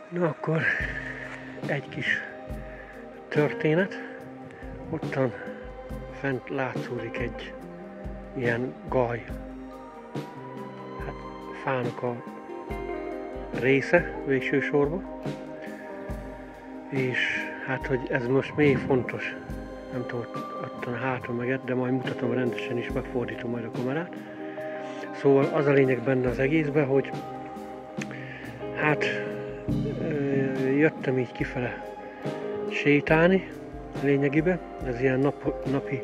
Na akkor egy kis történet. Ottan fent látszódik egy ilyen gaj. Hát fának a része végső sorban. És hát, hogy ez most miért fontos, nem tudom, ottan a háton megett, de majd mutatom rendesen is, megfordítom majd a kamerát. Szóval az a lényeg benne az egészben, hogy hát jöttem így kifele sétálni lényegében, ez ilyen napi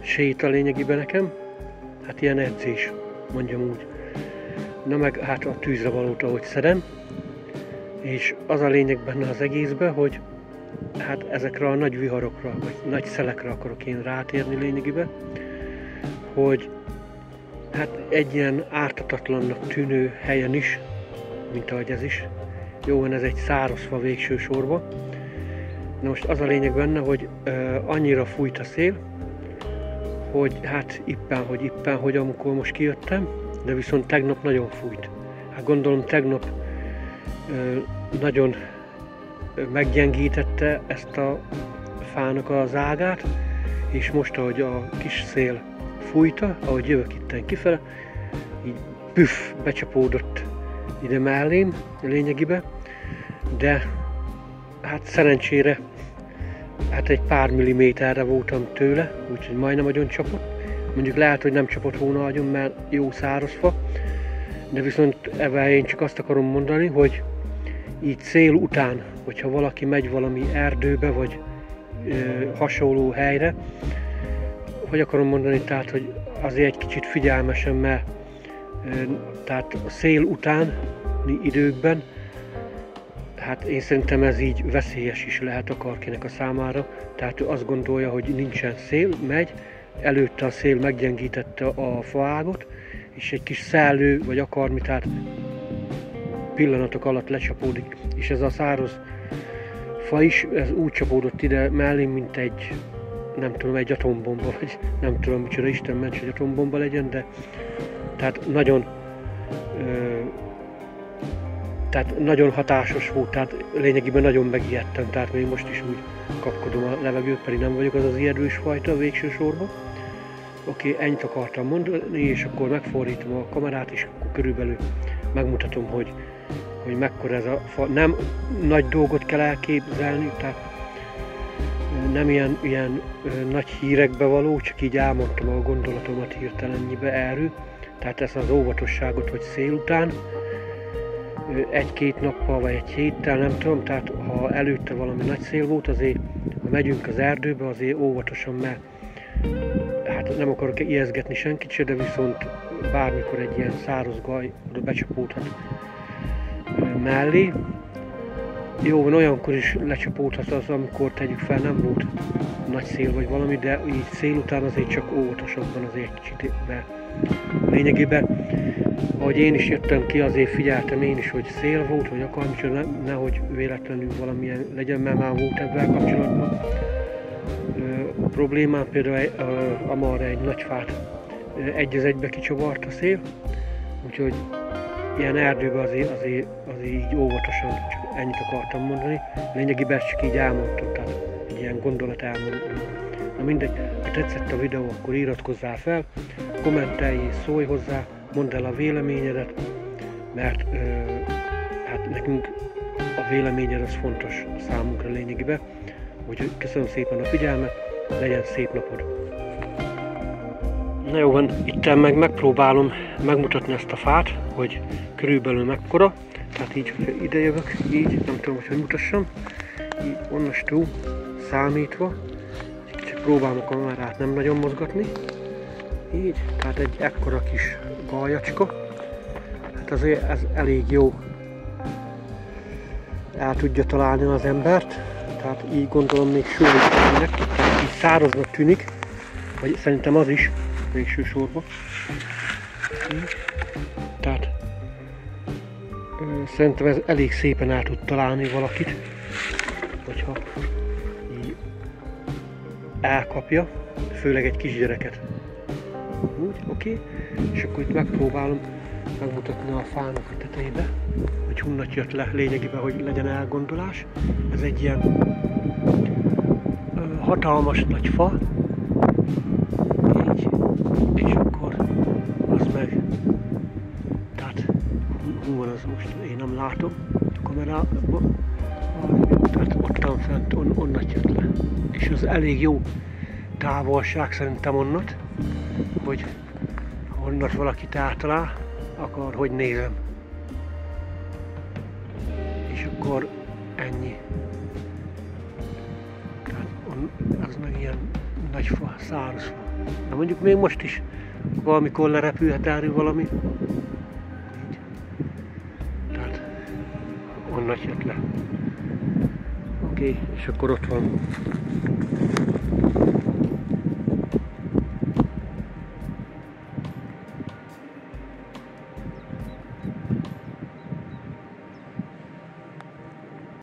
séta lényegében nekem, hát ilyen edzés, mondjam úgy. Na meg hát a tűzre valót, ahogy szedem, és az a lényeg benne az egészben, hogy hát ezekre a nagy viharokra, vagy nagy szelekre akarok én rátérni lényegében, hogy hát egy ilyen ártatatlannak tűnő helyen is, mint ahogy ez is, jó, ez egy száraz fa végső sorba. Na most az a lényeg benne, hogy annyira fújt a szél, hogy hát éppen, hogy amikor most kijöttem, de viszont tegnap nagyon fújt. Hát gondolom tegnap nagyon meggyengítette ezt a fának az ágát, és most, ahogy a kis szél fújta, ahogy jövök itten kifele, így püff, becsapódott ide mellém lényegében, de hát szerencsére hát egy pár milliméterre voltam tőle, úgyhogy majdnem nagyon csapott. Mondjuk lehet, hogy nem csapott volna agyon, mert jó száraz fa, de viszont ebben én csak azt akarom mondani, hogy így szél után, hogyha valaki megy valami erdőbe, vagy hasonló helyre, hogy akarom mondani, tehát, hogy azért egy kicsit figyelmesen, mert tehát a szél utáni időkben, hát én szerintem ez így veszélyes is lehet akárkinek a számára, tehát ő azt gondolja, hogy nincsen szél, megy, előtte a szél meggyengítette a faágot, és egy kis szellő, vagy akármi, tehát pillanatok alatt lecsapódik, és ez a száraz fa is, ez úgy csapódott ide mellém, mint egy, nem tudom, egy atombomba, vagy nem tudom micsoda, Isten ments, hogy atombomba legyen, de tehát nagyon hatásos volt, tehát lényegében nagyon megijedtem, tehát még most is úgy kapkodom a levegőt, pedig nem vagyok az az ijedős fajta a végső sorban. Oké, ennyit akartam mondani, és akkor megfordítom a kamerát, és akkor körülbelül megmutatom, hogy mekkora ez a fa. Nem nagy dolgot kell elképzelni, tehát nem ilyen nagy hírekbe való, csak így elmondtam a gondolatomat hirtelennyire erről. Tehát ez az óvatosságot, hogy szél után, egy-két nappal vagy egy héttel, nem tudom, tehát ha előtte valami nagy szél volt, azért ha megyünk az erdőbe, azért óvatosan, mert hát nem akarok ijeszgetni senkit se, de viszont bármikor egy ilyen száraz gaj oda becsapódhat mellé. Jó van, olyankor is lecsapódhat az, amikor tegyük fel, nem volt nagy szél vagy valami, de így szél után azért csak óvatosabban azért egy kicsit, de lényegében, ahogy én is jöttem ki, azért figyeltem én is, hogy szél volt, vagy akármicsoda, nehogy véletlenül valamilyen legyen, mert már volt ebben kapcsolatban problémám, például amarra egy nagy fát egy az egybe kicsavart a szél, úgyhogy ilyen erdőben azért így óvatosan, csak ennyit akartam mondani. Lényegében ezt csak így elmondtam, tehát egy ilyen gondolat elmondani. Na mindegy, ha tetszett a videó, akkor iratkozzál fel, kommentelj és szólj hozzá, mondd el a véleményedet, mert hát nekünk a véleményed az fontos számunkra lényegében. Úgyhogy köszönöm szépen a figyelmet, legyen szép napod! Na jó van, itten megpróbálom megmutatni ezt a fát, hogy körülbelül mekkora. Tehát így, hogyha ide jövök, így, nem tudom, hogy mutassam, így onnastól számítva, csak próbálom a kamerát nem nagyon mozgatni. Így, tehát egy ekkora kis gajacska. Hát azért ez elég jó el tudja találni az embert. Tehát így gondolom még soha is tűnik, tehát így száraznak tűnik, vagy szerintem az is végső sorban. Tehát szerintem ez elég szépen el tud találni valakit, hogyha így elkapja, főleg egy kisgyereket. Úgy, oké. És akkor itt megpróbálom megmutatni a fának a tetejébe, hogy hogy honnan jött le lényegében, hogy legyen elgondolás. Ez egy ilyen hatalmas nagy fa, így, és akkor az meg, tehát hú van az most, én nem látom a kamerában, tehát ottan fent, onnan jött le. És az elég jó távolság szerintem onnat, hogy onnat valakit átalál, akkor hogy nézem. És akkor ennyi. Tehát az meg ilyen nagy fa, száraz fa. De mondjuk még most is valamikor lerepülhet erről valami. Így. Tehát onnan jött le. Oké, és akkor ott van